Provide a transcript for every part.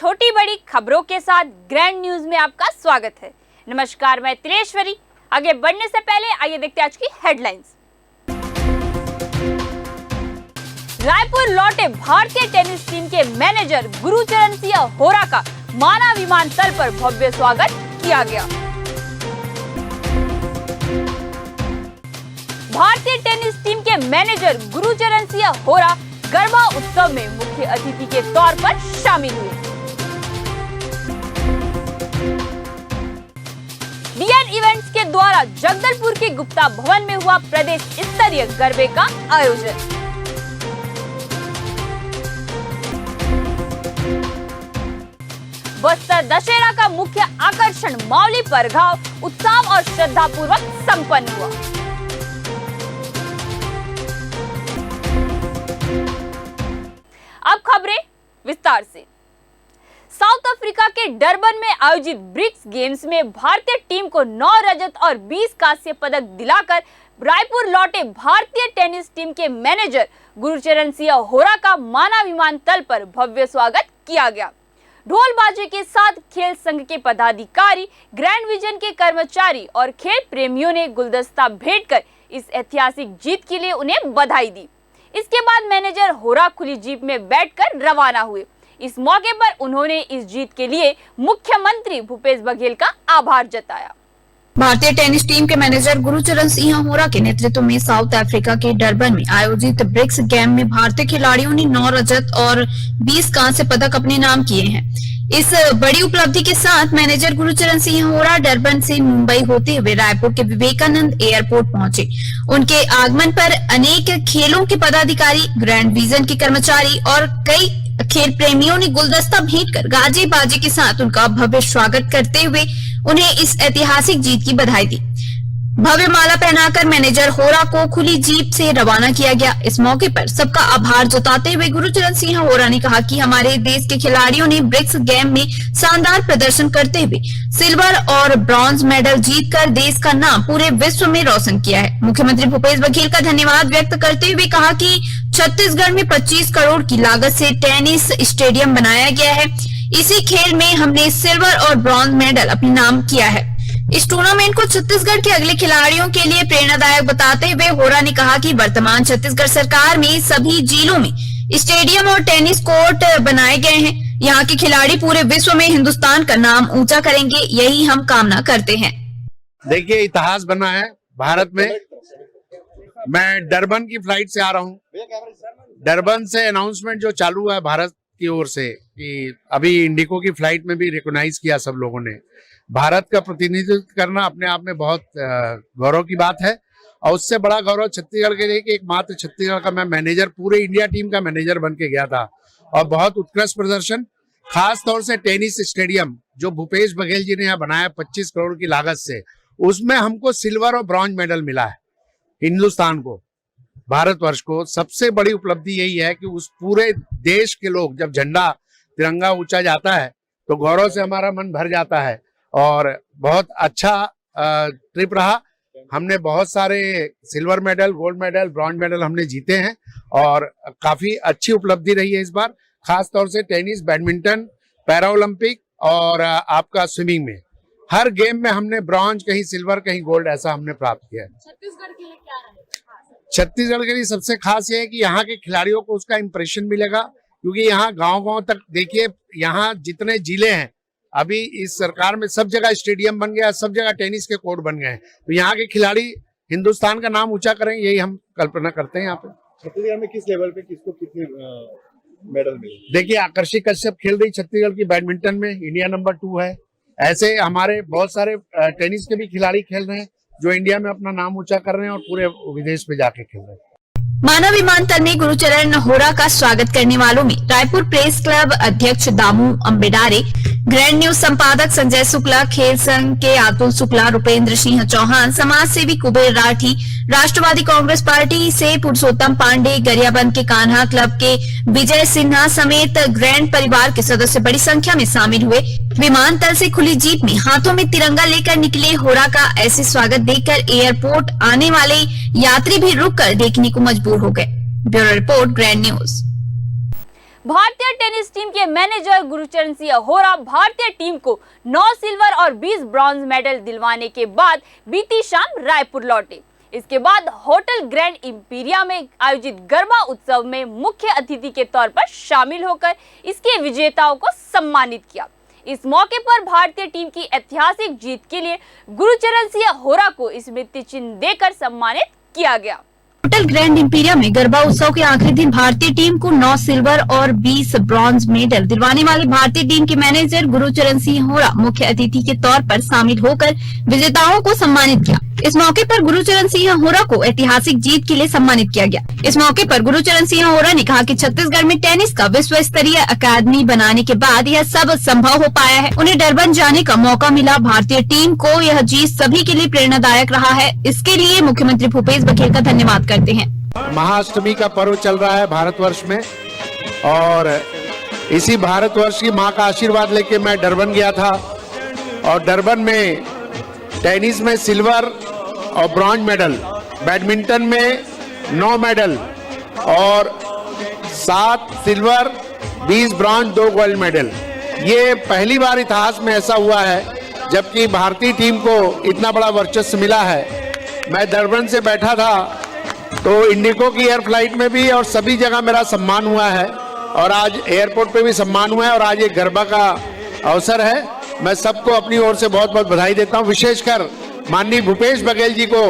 छोटी बड़ी खबरों के साथ ग्रैंड न्यूज में आपका स्वागत है। नमस्कार, मैं तिलेश्वरी। आगे बढ़ने से पहले आइए देखते हैं आज की हेडलाइंस। रायपुर लौटे भारतीय टेनिस टीम के मैनेजर गुरुचरण सिंह होरा का माना विमानतल पर भव्य स्वागत किया गया। भारतीय टेनिस टीम के मैनेजर गुरुचरण सिंह होरा गरबा उत्सव में मुख्य अतिथि के तौर पर शामिल हुए। डीएन इवेंट्स के द्वारा जगदलपुर के गुप्ता भवन में हुआ प्रदेश स्तरीय गरबे का आयोजन। बस्तर दशहरा का मुख्य आकर्षण मावली परघाव उत्साह और श्रद्धापूर्वक संपन्न हुआ। अब खबरें विस्तार से। साउथ अफ्रीका के डरबन में आयोजित ब्रिक्स गेम्स में भारतीय टीम को 9 रजत और 20 कांस्य पदक दिलाकर रायपुर लौटे भारतीय टेनिस टीम के मैनेजर गुरुचरण सिंह होरा का माना विमानतल पर भव्य स्वागत किया गया। ढोल बाजे के साथ खेल संघ के पदाधिकारी, ग्रैंड विजन के कर्मचारी और खेल प्रेमियों ने गुलदस्ता भेंट कर इस ऐतिहासिक जीत के लिए उन्हें बधाई दी। इसके बाद मैनेजर होरा खुली जीप में बैठकर रवाना हुए। इस मौके पर उन्होंने इस जीत के लिए मुख्यमंत्री भूपेश बघेल का आभार जताया। भारतीय टेनिस टीम के मैनेजर गुरुचरण सिंह होरा के नेतृत्व में साउथ अफ्रीका के डरबन में आयोजित ब्रिक्स गेम में भारतीय खिलाड़ियों ने 9 रजत और 20 कांस्य पदक अपने नाम किए हैं। इस बड़ी उपलब्धि के साथ मैनेजर गुरुचरण सिंह होरा डरबन से मुंबई होते हुए रायपुर के विवेकानंद एयरपोर्ट पहुंचे। उनके आगमन पर अनेक खेलों के पदाधिकारी, ग्रैंड विजन के कर्मचारी और कई खेल प्रेमियों ने गुलदस्ता भेंट कर गाजे बाजे के साथ उनका भव्य स्वागत करते हुए उन्हें इस ऐतिहासिक जीत की बधाई दी। भव्य माला पहनाकर मैनेजर होरा को खुली जीप से रवाना किया गया। इस मौके पर सबका आभार जताते हुए गुरुचरण सिंह होरा ने कहा कि हमारे देश के खिलाड़ियों ने ब्रिक्स गेम में शानदार प्रदर्शन करते हुए सिल्वर और ब्रॉन्ज मेडल जीतकर देश का नाम पूरे विश्व में रोशन किया है। मुख्यमंत्री भूपेश बघेल का धन्यवाद व्यक्त करते हुए कहा कि छत्तीसगढ़ में 25 करोड़ की लागत से टेनिस स्टेडियम बनाया गया है। इसी खेल में हमने सिल्वर और ब्रॉन्ज मेडल अपने नाम किया है। इस टूर्नामेंट को छत्तीसगढ़ के अगले खिलाड़ियों के लिए प्रेरणादायक बताते हुए होरा ने कहा कि वर्तमान छत्तीसगढ़ सरकार में सभी जिलों में स्टेडियम और टेनिस कोर्ट बनाए गए हैं। यहाँ के खिलाड़ी पूरे विश्व में हिंदुस्तान का नाम ऊंचा करेंगे, यही हम कामना करते हैं। देखिए, इतिहास बना है भारत में। मैं डरबन की फ्लाइट से आ रहा हूँ। डरबन से अनाउंसमेंट जो चालू है भारत की ओर से कि अभी इंडिको की फ्लाइट में भी रिकॉग्नाइज किया सब लोगों ने। भारत का प्रतिनिधित्व करना अपने आप में बहुत गौरव की बात है और उससे बड़ा गौरव छत्तीसगढ़ के लिए कि एकमात्र छत्तीसगढ़ का मैं मैनेजर, पूरे इंडिया टीम का मैनेजर बन के गया था और बहुत उत्कृष्ट प्रदर्शन। खास तौर से टेनिस स्टेडियम जो भूपेश बघेल जी ने यहाँ बनाया 25 करोड़ की लागत से, उसमें हमको सिल्वर और ब्रॉन्ज मेडल मिला है। हिंदुस्तान को, भारतवर्ष को सबसे बड़ी उपलब्धि यही है कि उस पूरे देश के लोग, जब झंडा तिरंगा ऊंचा जाता है तो गौरव से हमारा मन भर जाता है और बहुत अच्छा ट्रिप रहा। हमने बहुत सारे silver medal, gold medal, bronze medal हमने जीते हैं और काफी अच्छी उपलब्धि रही है इस बार। खास तौर से टेनिस, बैडमिंटन, पैरा ओलंपिक और आपका स्विमिंग में हर गेम में हमने ब्रॉन्ज, कहीं सिल्वर, कहीं गोल्ड, ऐसा हमने प्राप्त किया है। छत्तीसगढ़ के लिए क्या है? छत्तीसगढ़ के लिए सबसे खास ये है कि यहाँ के खिलाड़ियों को उसका इम्प्रेशन मिलेगा, क्योंकि यहाँ गांव-गांव तक देखिए, यहाँ जितने जिले हैं अभी इस सरकार में सब जगह स्टेडियम बन गया, सब जगह टेनिस के कोर्ट बन गए हैं, तो यहाँ के खिलाड़ी हिंदुस्तान का नाम ऊंचा करेंगे, यही हम कल्पना करते हैं। यहाँ पे छत्तीसगढ़ में किस लेवल पे किसको कितने मेडल मिले? देखिए, आकर्षी कश्यप खेल रही छत्तीसगढ़ की बैडमिंटन में, इंडिया नंबर 2 है। ऐसे हमारे बहुत सारे टेनिस के भी खिलाड़ी खेल रहे हैं जो इंडिया में अपना नाम ऊंचा कर रहे हैं और पूरे विदेश में जाके खेल रहे हैं। माना विमानतल में गुरुचरण होरा का स्वागत करने वालों में रायपुर प्रेस क्लब अध्यक्ष दामू अम्बेडारे, ग्रैंड न्यूज संपादक संजय शुक्ला, खेल संघ के अतुल शुक्ला, रुपेंद्र सिंह चौहान, समाज सेवी कुबेर राठी, राष्ट्रवादी कांग्रेस पार्टी से पुरुषोत्तम पांडे, गरियाबंद के कान्हा क्लब के विजय सिन्हा समेत ग्रैंड परिवार के सदस्य बड़ी संख्या में शामिल हुए। विमानतल से खुली जीप में हाथों में तिरंगा लेकर निकले होरा का ऐसे स्वागत देखकर एयरपोर्ट आने वाले यात्री भी रुककर देखने को मजबूर हो गए। Bureau report, grand news. भारतीय टेनिस टीम के मैनेजर गुरचरण सिंह होरा भारतीय टीम को 9 सिल्वर और 20 ब्रॉन्ज मेडल दिलवाने के बाद बीती शाम रायपुर लौटे। इसके बाद होटल ग्रैंड इंपीरिया में आयोजित गरबा उत्सव में मुख्य अतिथि के तौर पर शामिल होकर इसके विजेताओं को सम्मानित किया। इस मौके पर भारतीय टीम की ऐतिहासिक जीत के लिए गुरचरण सिंह होरा को स्मृति चिन्ह देकर सम्मानित किया गया। होटल ग्रैंड इंपीरिया में गरबा उत्सव के आखिरी दिन भारतीय टीम को 9 सिल्वर और 20 ब्रॉन्ज मेडल दिलवाने वाले भारतीय टीम के मैनेजर गुरचरण सिंह होरा मुख्य अतिथि के तौर पर शामिल होकर विजेताओं को सम्मानित किया। इस मौके पर गुरचरण सिंह होरा को ऐतिहासिक जीत के लिए सम्मानित किया गया। इस मौके पर गुरचरण सिंह होरा ने कहा कि छत्तीसगढ़ में टेनिस का विश्व स्तरीय अकादमी बनाने के बाद यह सब संभव हो पाया है। उन्हें डरबन जाने का मौका मिला। भारतीय टीम को यह जीत सभी के लिए प्रेरणादायक रहा है। इसके लिए मुख्यमंत्री भूपेश बघेल का धन्यवाद करते हैं। महाअष्टमी का पर्व चल रहा है भारतवर्ष में, और इसी भारतवर्ष की माँ का आशीर्वाद लेके मैं डरबन गया था, और डरबन में टेनिस में सिल्वर और ब्रॉन्ज मेडल, बैडमिंटन में 9 मेडल और 7 सिल्वर, 20 ब्रॉन्ज, 2 गोल्ड मेडल। ये पहली बार इतिहास में ऐसा हुआ है जबकि भारतीय टीम को इतना बड़ा वर्चस्व मिला है। मैं डरबन से बैठा था तो इंडिगो की एयर फ्लाइट में भी और सभी जगह मेरा सम्मान हुआ है, और आज एयरपोर्ट पे भी सम्मान हुआ है, और आज ये गरबा का अवसर है। मैं सबको अपनी ओर से बहुत बहुत बधाई देता हूँ, विशेषकर माननीय भूपेश बघेल जी को,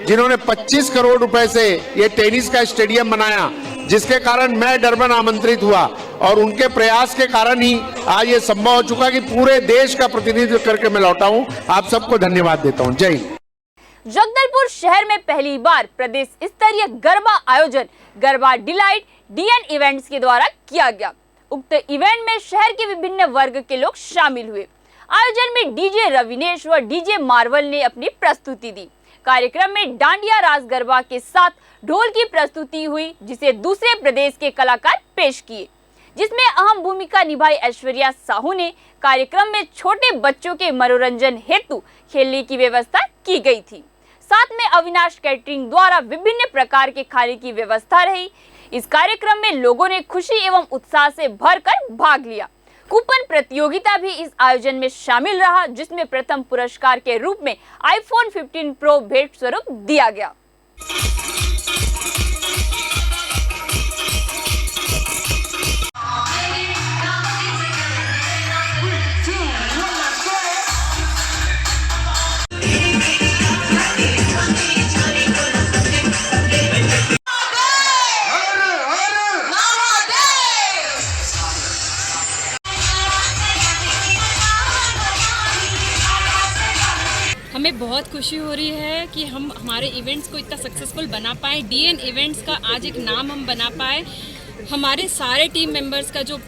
जिन्होंने 25 करोड़ रुपए से ये टेनिस का स्टेडियम बनाया, जिसके कारण मैं डरबन आमंत्रित हुआ, और उनके प्रयास के कारण ही आज ये संभव हो चुका कि पूरे देश का प्रतिनिधित्व करके मैं लौटा हूँ। आप सबको धन्यवाद देता हूँ। जय हिंद। जगदलपुर शहर में पहली बार प्रदेश स्तरीय गरबा आयोजन गरबा डिलाइट डीएन इवेंट्स के द्वारा किया गया। उक्त इवेंट में शहर के विभिन्न वर्ग के लोग शामिल हुए। आयोजन में डीजे रविनेश व डीजे मार्वल ने अपनी प्रस्तुति दी। कार्यक्रम में डांडिया रास गरबा के साथ ढोल की प्रस्तुति हुई, जिसे दूसरे प्रदेश के कलाकार पेश किए, जिसमें अहम भूमिका निभाई ऐश्वर्या साहू ने। कार्यक्रम में छोटे बच्चों के मनोरंजन हेतु खेलने की व्यवस्था की गई थी। साथ में अविनाश कैटरिंग द्वारा विभिन्न प्रकार के खाने की व्यवस्था रही। इस कार्यक्रम में लोगों ने खुशी एवं उत्साह से भरकर भाग लिया। कूपन प्रतियोगिता भी इस आयोजन में शामिल रहा, जिसमें प्रथम पुरस्कार के रूप में iPhone 15 Pro भेंट स्वरूप दिया गया। हमें बहुत खुशी हो रही है कि हम हमारे इवेंट्स को इतना सक्सेसफुल बना पाए। डीएन इवेंट्स का आज एक नाम हम बना पाए। हमारे सारे टीम मेंबर्स का जो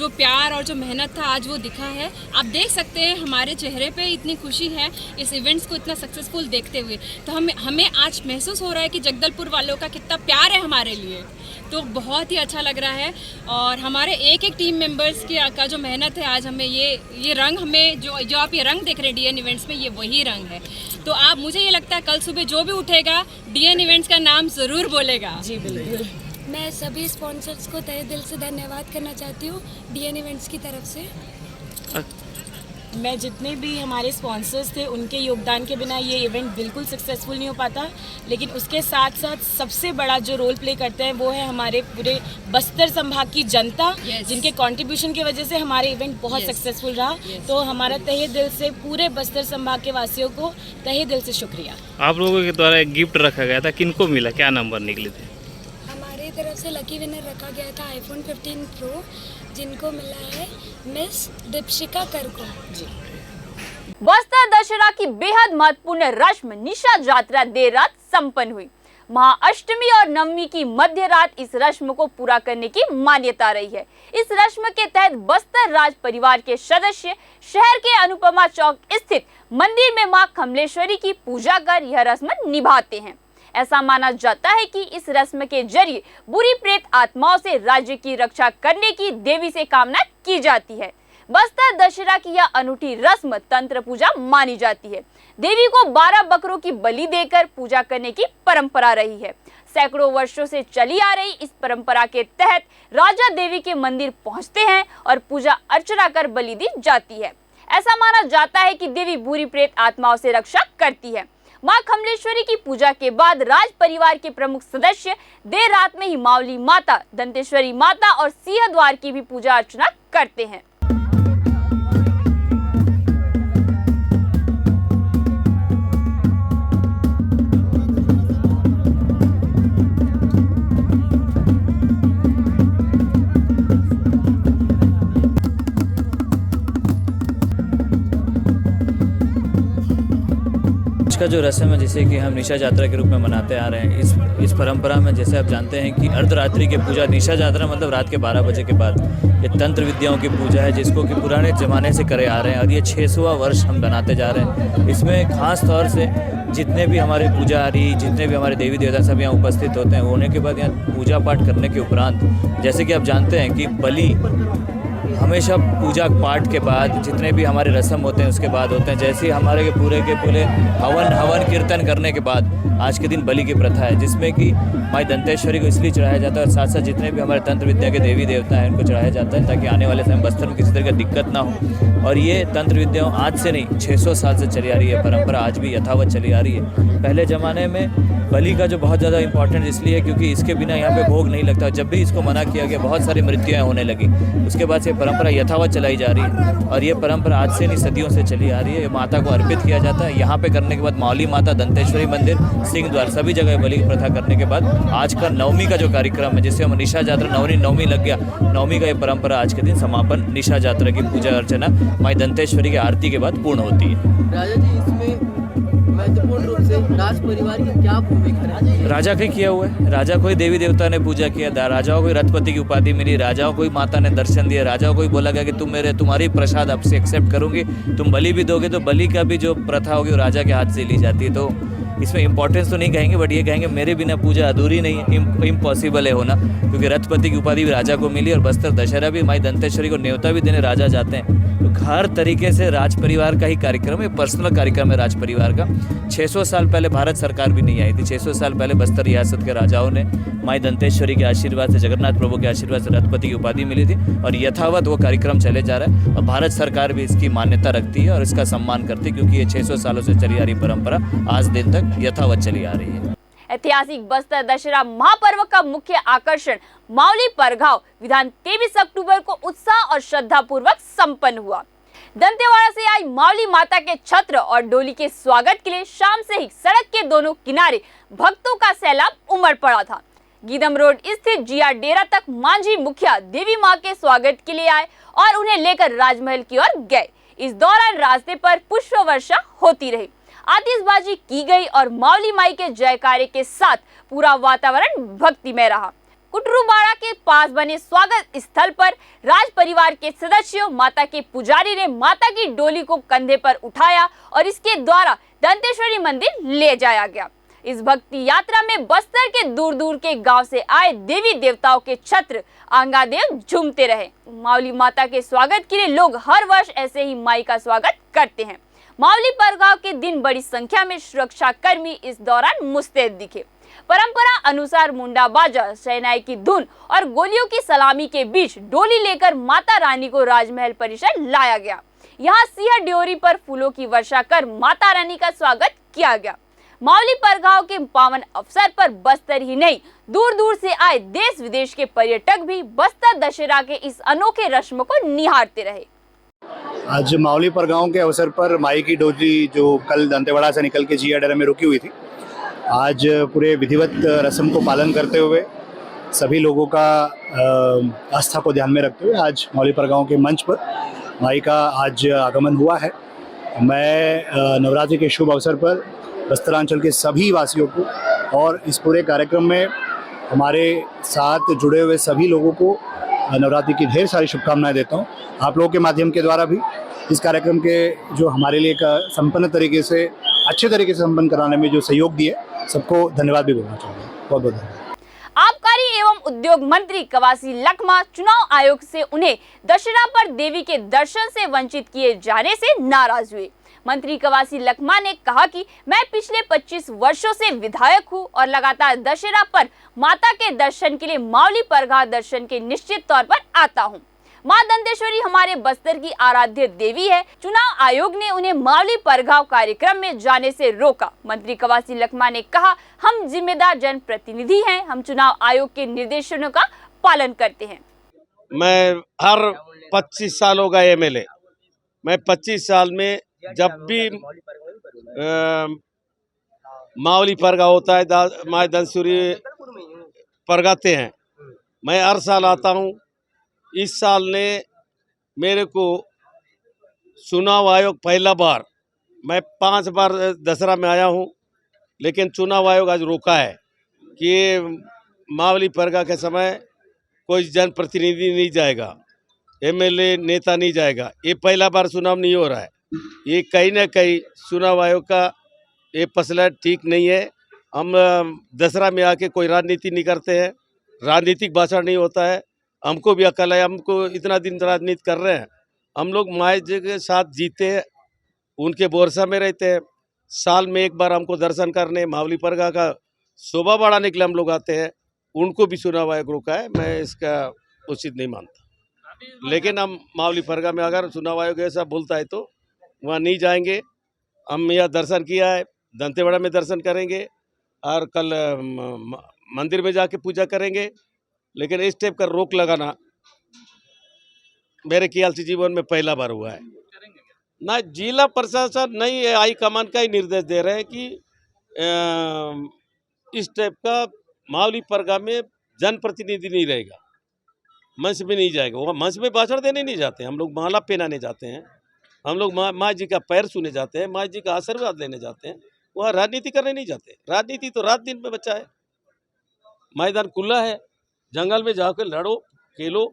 प्यार और जो मेहनत था आज वो दिखा है। आप देख सकते हैं हमारे चेहरे पे इतनी खुशी है इस इवेंट्स को इतना सक्सेसफुल देखते हुए। तो हमें आज महसूस हो रहा है कि जगदलपुर वालों का कितना प्यार है हमारे लिए, तो बहुत ही अच्छा लग रहा है। और हमारे एक एक टीम मेंबर्स का जो मेहनत है, आज हमें ये रंग, हमें जो आप ये रंग देख रहे हैं डीएन इवेंट्स में, ये वही रंग है। तो आप, मुझे ये लगता है कल सुबह जो भी उठेगा डीएन इवेंट्स का नाम ज़रूर बोलेगा। जी बिल्कुल। मैं सभी स्पॉन्सर्स को तहे दिल से धन्यवाद करना चाहती हूँ डीएन इवेंट्स की तरफ से। मैं जितने भी हमारे स्पॉन्सर्स थे उनके योगदान के बिना ये इवेंट बिल्कुल सक्सेसफुल नहीं हो पाता। लेकिन उसके साथ साथ सबसे बड़ा जो रोल प्ले करते हैं वो है हमारे पूरे बस्तर संभाग की जनता, जिनके कंट्रीब्यूशन की वजह से हमारे इवेंट बहुत सक्सेसफुल रहा। तो हमारा तहे दिल से पूरे बस्तर संभाग के वासियों को तहे दिल से शुक्रिया। आप लोगों के द्वारा एक गिफ्ट रखा गया था, किनको मिला, क्या नंबर निकले थे? हमारी तरफ से लकी विनर रखा गया था iPhone 15 Pro, जिनको मिला है मिस दीपशिका कर को। जी। बस्तर दशहरा की बेहद महत्वपूर्ण रस्म निशा यात्रा देर रात संपन्न हुई। महाअष्टमी और नवमी की मध्य रात इस रस्म को पूरा करने की मान्यता रही है। इस रस्म के तहत बस्तर राज परिवार के सदस्य शहर के अनुपमा चौक स्थित मंदिर में मां कमलेश्वरी की पूजा कर यह रस्म निभाते हैं। ऐसा माना जाता है कि इस रस्म के जरिए बुरी प्रेत आत्माओं से राज्य की रक्षा करने की देवी से कामना की जाती है। बस्तर दशहरा की यह अनूठी रस्म तंत्र पूजा मानी जाती है। देवी को 12 बकरों की बलि देकर पूजा करने की परंपरा रही है। सैकड़ों वर्षों से चली आ रही इस परंपरा के तहत राजा देवी के मंदिर पहुंचते हैं और पूजा अर्चना कर बलि दी जाती है। ऐसा माना जाता है कि देवी बुरी प्रेत आत्माओं से रक्षा करती है। मां कमलेश्वरी की पूजा के बाद राज परिवार के प्रमुख सदस्य देर रात में ही मावली माता, दंतेश्वरी माता और सिंहद्वार की भी पूजा अर्चना करते हैं। का जो रस्म है जिसे कि हम निशा यात्रा के रूप में मनाते आ रहे हैं, इस परंपरा में जैसे आप जानते हैं कि अर्धरात्रि की पूजा, निशा यात्रा मतलब रात के 12 बजे के बाद, ये तंत्र विद्याओं की पूजा है जिसको कि पुराने ज़माने से करे आ रहे हैं और ये 600वां वर्ष हम बनाते जा रहे हैं। इसमें खास तौर से जितने भी हमारे पुजारी, जितने भी हमारे देवी देवता सब यहाँ उपस्थित होते हैं, होने के बाद यहाँ पूजा पाठ करने के उपरांत जैसे कि आप जानते हैं कि बलि हमेशा पूजा पाठ के बाद जितने भी हमारे रस्म होते हैं उसके बाद होते हैं। जैसे ही हमारे के पूरे हवन कीर्तन करने के बाद आज के दिन बलि की प्रथा है जिसमें कि माई दंतेश्वरी को इसलिए चढ़ाया जाता है और साथ साथ जितने भी हमारे तंत्र विद्या के देवी देवता हैं उनको चढ़ाया जाता है ताकि आने वाले समय बस्तर में किसी तरह की दिक्कत ना हो। और ये तंत्र विद्याओं आज से नहीं 600 साल से चली आ रही है, परंपरा आज भी यथावत चली आ रही है। पहले ज़माने में बलि का जो बहुत ज़्यादा इंपॉर्टेंट इसलिए क्योंकि इसके बिना यहाँ पे भोग नहीं लगता। जब भी इसको मना किया गया बहुत सारी मृत्युएं होने लगी। उसके बाद से परंपरा यथावत चलाई जा रही है और ये परंपरा आज से नहीं सदियों से चली आ रही है। माता को अर्पित किया जाता है। यहाँ पे करने के बाद मावली माता, दंतेश्वरी मंदिर, सिंहद्वार सभी जगह बलि की प्रथा करने के बाद आज का नवमी का जो कार्यक्रम है जिससे हम निशा यात्रा नवमी लग गया, नवमी का ये परंपरा आज के दिन समापन निशा यात्रा की पूजा अर्चना माई दंतेश्वरी की आरती के बाद पूर्ण होती है। राजा जी, इसमें महत्वपूर्ण रूप से राज परिवार की क्या भूमिका है? राजा का किया हुआ है। राजा को ही देवी देवता ने पूजा किया, राजाओं को रथपति की उपाधि मिली, राजाओं को ही माता ने दर्शन दिया, राजाओं को ही बोला गया कि तुम्हारी प्रसाद आपसे एक्सेप्ट करूंगी, तुम बलि भी दोगे। तो बलि का भी जो प्रथा होगी वो राजा के हाथ से ली जाती है। तो इसमें इंपॉर्टेंस तो नहीं कहेंगे बट ये कहेंगे मेरे बिना पूजा अधूरी नहीं है, इम्पॉसिबल है होना, क्योंकि रथपति की उपाधि भी राजा को मिली और बस्तर दशहरा भी माई दंतेश्वरी को न्योता भी देने राजा जाते हैं। तो हर तरीके से राज परिवार का ही कार्यक्रम है, पर्सनल कार्यक्रम है राज परिवार का। 600 साल पहले भारत सरकार भी नहीं आई थी। 600 साल पहले बस्तर रियासत के राजाओं ने माई दंतेश्वरी के आशीर्वाद से, जगन्नाथ प्रभु के आशीर्वाद से रथपति की उपाधि मिली थी और यथावत वो कार्यक्रम चले जा रहा है और भारत सरकार भी इसकी मान्यता रखती है और इसका सम्मान करती है क्योंकि ये 600 सालों से चली आ रही परंपरा आज दिन तक यथावत चली आ रही है। ऐतिहासिक बस्तर दशहरा महापर्व का मुख्य आकर्षण मावली परघाव विधान 23 अक्टूबर को उत्साह और श्रद्धा पूर्वक संपन्न हुआ। दंतेवाड़ा से आई मावली माता के छत्र और डोली के स्वागत के लिए शाम से ही सड़क के दोनों किनारे भक्तों का सैलाब उमड़ पड़ा था। गीदम रोड स्थित जिया डेरा तक मांझी मुखिया देवी मां के स्वागत के लिए आए और उन्हें लेकर राजमहल की ओर गए। इस दौरान रास्ते पर पुष्प वर्षा होती रही, आतिशबाजी की गई और मावली माई के जयकारे के साथ पूरा वातावरण भक्तिमय रहा। कुटरूबाड़ा के पास बने स्वागत स्थल पर राज परिवार के सदस्यों, माता के पुजारी ने माता की डोली को कंधे पर उठाया और इसके द्वारा दंतेश्वरी मंदिर ले जाया गया। इस भक्ति यात्रा में बस्तर के दूर दूर के गांव से आए देवी देवताओं के छत्र आंगादेव झूमते रहे। मावली माता के स्वागत के लिए लोग हर वर्ष ऐसे ही माई का स्वागत करते हैं। मावली परगांव के दिन बड़ी संख्या में सुरक्षा कर्मी इस दौरान मुस्तैद दिखे। परंपरा अनुसार मुंडा बाजा, शहनाई की धुन और गोलियों की सलामी के बीच डोली लेकर माता रानी को राजमहल परिसर लाया गया। यहाँ सिंह ड्योरी पर फूलों की वर्षा कर माता रानी का स्वागत किया गया। मावली परगांव के पावन अवसर पर बस्तर ही नहीं, दूर दूर से आए देश विदेश के पर्यटक भी बस्तर दशहरा के इस अनोखे रस्म को निहारते रहे। आज मावली परगांव के अवसर पर माई की डोली जो कल दंतेवाड़ा से निकल के जिया डेरा में रुकी हुई थी, आज पूरे विधिवत रस्म को पालन करते हुए सभी लोगों का आस्था को ध्यान में रखते हुए आज मावली परगांव के मंच पर माई का आज आगमन हुआ है। मैं नवरात्रि के शुभ अवसर पर बस्तरांचल के सभी वासियों को और इस पूरे कार्यक्रम में हमारे साथ जुड़े हुए सभी लोगों को नवरात्रि की ढेर सारी शुभकामनाएं देता हूं। आप लोगों के माध्यम के द्वारा भी इस कार्यक्रम के जो हमारे लिए का संपन्न तरीके से, अच्छे तरीके से संपन्न कराने में जो सहयोग दिए, सबको धन्यवाद भी बोलना चाहूँगा। बहुत बहुत धन्यवाद। आबकारी एवं उद्योग मंत्री कवासी लखमा चुनाव आयोग से उन्हें दशहरा पर देवी के दर्शन से वंचित किए जाने से नाराज हुए। मंत्री कवासी लखमा ने कहा कि मैं पिछले 25 वर्षों से विधायक हूं और लगातार दशहरा पर माता के दर्शन के लिए मावली परगाव दर्शन के निश्चित तौर पर आता हूं। मां दंतेश्वरी हमारे बस्तर की आराध्य देवी है। चुनाव आयोग ने उन्हें मावली परगाव कार्यक्रम में जाने से रोका। मंत्री कवासी लखमा ने कहा, हम जिम्मेदार जनप्रतिनिधि हैं, हम चुनाव आयोग के निर्देशों का पालन करते हैं। मैं हर 25 साल हो गए एमएलए, मैं 25 साल में जब भी मावली परगाव होता है, माँ दंतेश्वरी परगाते हैं, मैं हर साल आता हूँ। इस साल ने मेरे को चुनाव आयोग पहला बार, मैं 5 बार दशहरा में आया हूँ, लेकिन चुनाव आयोग आज रोका है कि मावली परगा के समय कोई जनप्रतिनिधि नहीं जाएगा, एमएलए नेता नहीं जाएगा। ये पहला बार चुनाव नहीं हो रहा है। ये कहीं ना कहीं चुनाव आयोग का ये फैसला ठीक नहीं है। हम दशहरा में आके कोई राजनीति नहीं करते हैं, राजनीतिक भाषण नहीं होता है। हमको भी अकल है, हमको इतना दिन राजनीति कर रहे हैं। हम लोग माँ जी के साथ जीते हैं, उनके भरोसा में रहते हैं। साल में एक बार हमको दर्शन करने मावली परगा का शोभा बढ़ाने के लिए हम लोग आते हैं। उनको भी चुनाव आयोग रोका है, मैं इसका उचित नहीं मानता। लेकिन हम मावली परगा में अगर चुनाव आयोग ऐसा बोलता है तो वहाँ नहीं जाएंगे। हम यहाँ दर्शन किया है, दंतेवाड़ा में दर्शन करेंगे और कल मंदिर में जाके पूजा करेंगे। लेकिन इस टाइप का रोक लगाना मेरे ख्याल से जीवन में पहला बार हुआ है। ना जिला प्रशासन नहीं, हाई कमान का ही निर्देश दे रहे हैं कि इस टाइप का मावली परगा में जनप्रतिनिधि नहीं रहेगा, मंच में नहीं जाएगा। वो मंच में भाषण देने नहीं जाते, हम लोग माला पहनाने जाते हैं, हम लोग माँ जी का पैर छूने जाते हैं, माँ जी का आशीर्वाद लेने जाते हैं। वहाँ राजनीति करने नहीं जाते। राजनीति तो रात दिन में बचा है, मैदान खुला है, जंगल में जाकर लड़ो खेलो।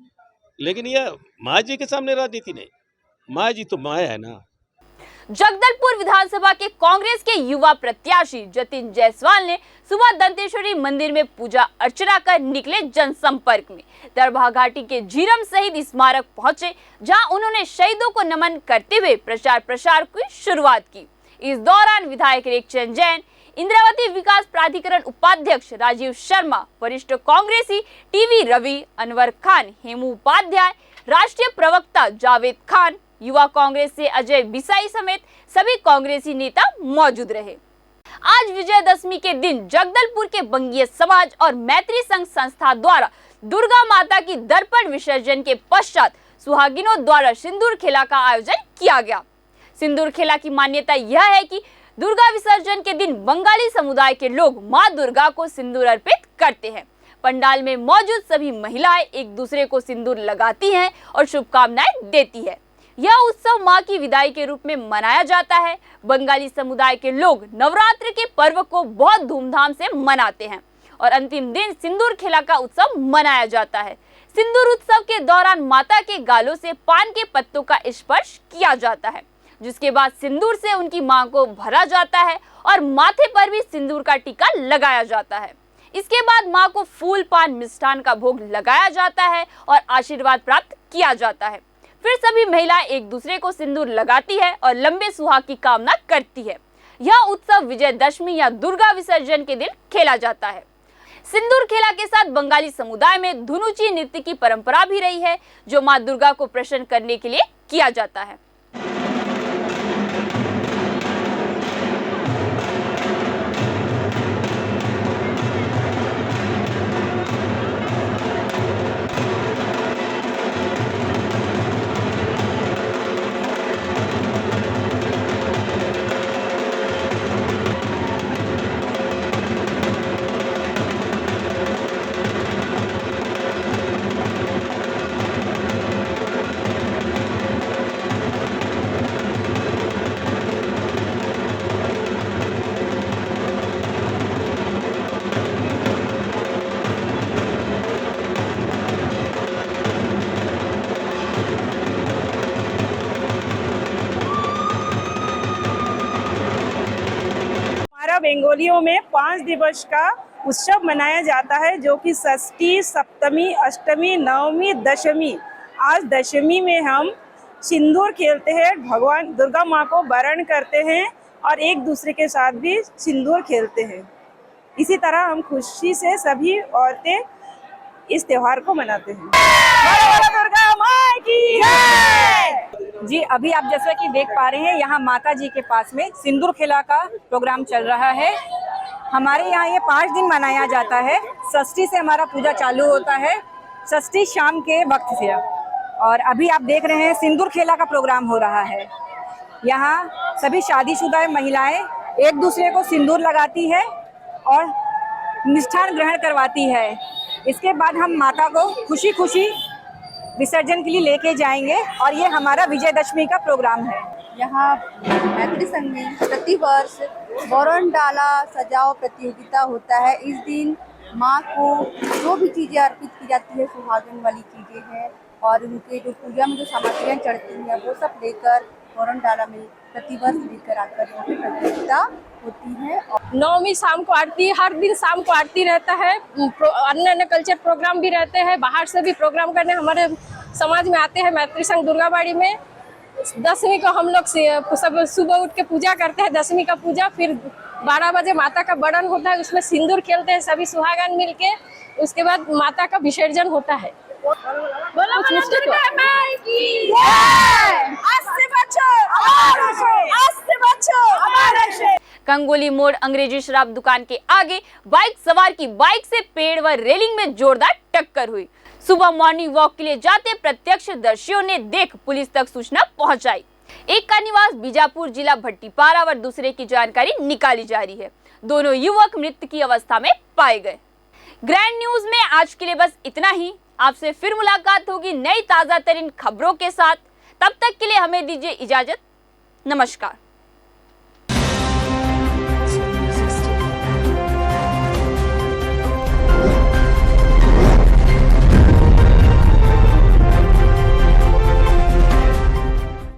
लेकिन यह माँ जी के सामने राजनीति नहीं, माँ जी तो माँ है ना। जगदलपुर विधानसभा के कांग्रेस के युवा प्रत्याशी जतिन जायसवाल ने सुबह दंतेश्वरी मंदिर में पूजा अर्चना कर निकले जनसंपर्क में। दरभा घाटी के झीरम शहीद स्मारक पहुंचे, जहां उन्होंने शहीदों को नमन करते हुए प्रचार प्रसार की शुरुआत की। इस दौरान विधायक रेखचंद जैन, इंद्रावती विकास प्राधिकरण उपाध्यक्ष राजीव शर्मा, वरिष्ठ कांग्रेसी टीवी रवि, अनवर खान, हेमू उपाध्याय, राष्ट्रीय प्रवक्ता जावेद खान, युवा कांग्रेस से अजय बिसाई समेत सभी कांग्रेसी नेता मौजूद रहे। आज विजयदशमी के दिन जगदलपुर के बंगीय समाज और मैत्री संघ संस्था द्वारा दुर्गा माता की दर्पण विसर्जन के पश्चात सुहागिनों द्वारा सिंदूर खेला का आयोजन किया गया। सिंदूर खेला की मान्यता यह है कि दुर्गा विसर्जन के दिन बंगाली समुदाय के लोग मां दुर्गा को सिंदूर अर्पित करते हैं। पंडाल में मौजूद सभी महिलाएं एक दूसरे को सिंदूर लगाती हैं और शुभकामनाएं देती है। यह उत्सव मां की विदाई के रूप में मनाया जाता है। बंगाली समुदाय के लोग नवरात्र के पर्व को बहुत धूमधाम से मनाते हैं और अंतिम दिन सिंदूर खेला का उत्सव मनाया जाता है। सिंदूर उत्सव के दौरान माता के गालों से पान के पत्तों का स्पर्श किया जाता है, जिसके बाद सिंदूर से उनकी मां को भरा जाता है और माथे पर भी सिंदूर का टीका लगाया जाता है। इसके बाद मां को फूल, पान, मिष्ठान का भोग लगाया जाता है और आशीर्वाद प्राप्त किया जाता है। फिर सभी महिलाएं एक दूसरे को सिंदूर लगाती है और लंबे सुहाग की कामना करती है। यह उत्सव विजयदशमी या दुर्गा विसर्जन के दिन खेला जाता है। सिंदूर खेला के साथ बंगाली समुदाय में धुनुची नृत्य की परंपरा भी रही है, जो मां दुर्गा को प्रसन्न करने के लिए किया जाता है। बेंगोलियों में 5 दिवस का उत्सव मनाया जाता है, जो कि षष्ठी, सप्तमी, अष्टमी, नवमी, दशमी। आज दशमी में हम सिंदूर खेलते हैं, भगवान दुर्गा माँ को वरण करते हैं और एक दूसरे के साथ भी सिंदूर खेलते हैं। इसी तरह हम खुशी से सभी औरतें इस त्योहार को मनाते हैं। दुर्गा माँ की जय। जी, अभी आप जैसा कि देख पा रहे हैं, यहाँ माता जी के पास में सिंदूर खेला का प्रोग्राम चल रहा है। हमारे यहाँ ये 5 दिन मनाया जाता है। षष्ठी से हमारा पूजा चालू होता है, षष्ठी शाम के वक्त से। और अभी आप देख रहे हैं सिंदूर खेला का प्रोग्राम हो रहा है। यहाँ सभी शादीशुदा महिलाएं एक दूसरे को सिंदूर लगाती है और मिष्ठान ग्रहण करवाती है। इसके बाद हम माता को खुशी खुशी विसर्जन के लिए लेके जाएंगे और ये हमारा विजयदशमी का प्रोग्राम है। यहाँ मैत्री संघ में प्रतिवर्ष वरण डाला सजाओ प्रतियोगिता होता है। इस दिन माँ को जो भी चीज़ें अर्पित की जाती है, सुहागन वाली चीज़ें हैं और उनके जो पूजा में जो सामग्रियाँ चढ़ती हैं वो सब लेकर वरण डाला में प्रतिवर्ष लेकर आकर यहाँ पे प्रतियोगिता होती है। नवमी शाम को आरती, हर दिन शाम को आरती रहता है। अन्य अन्य कल्चर प्रोग्राम भी रहते हैं। बाहर से भी प्रोग्राम करने हमारे समाज में आते हैं। मैत्री संघ दुर्गाबाड़ी में दशमी को हम लोग सब सुबह उठ के पूजा करते हैं, दशमी का पूजा। फिर 12 बजे माता का बड़न होता है, उसमें सिंदूर खेलते हैं सभी सुहागन मिलके। उसके बाद माता का विसर्जन होता है। कंगोली मोड़ अंग्रेजी शराब दुकान के आगे बाइक सवार की बाइक से पेड़ व रेलिंग में जोरदार टक्कर हुई। सुबह मॉर्निंग वॉक के लिए जाते प्रत्यक्षदर्शियों ने देख पुलिस तक सूचना पहुंचाई। एक का निवास बीजापुर जिला भट्टीपारा व दूसरे की जानकारी निकाली जा रही है। दोनों युवक मृत की अवस्था में पाए गए। ग्रैंड न्यूज में आज के लिए बस इतना ही। आपसे फिर मुलाकात होगी नई ताजा तरीन खबरों के साथ। तब तक के लिए हमें दीजिए इजाजत। नमस्कार।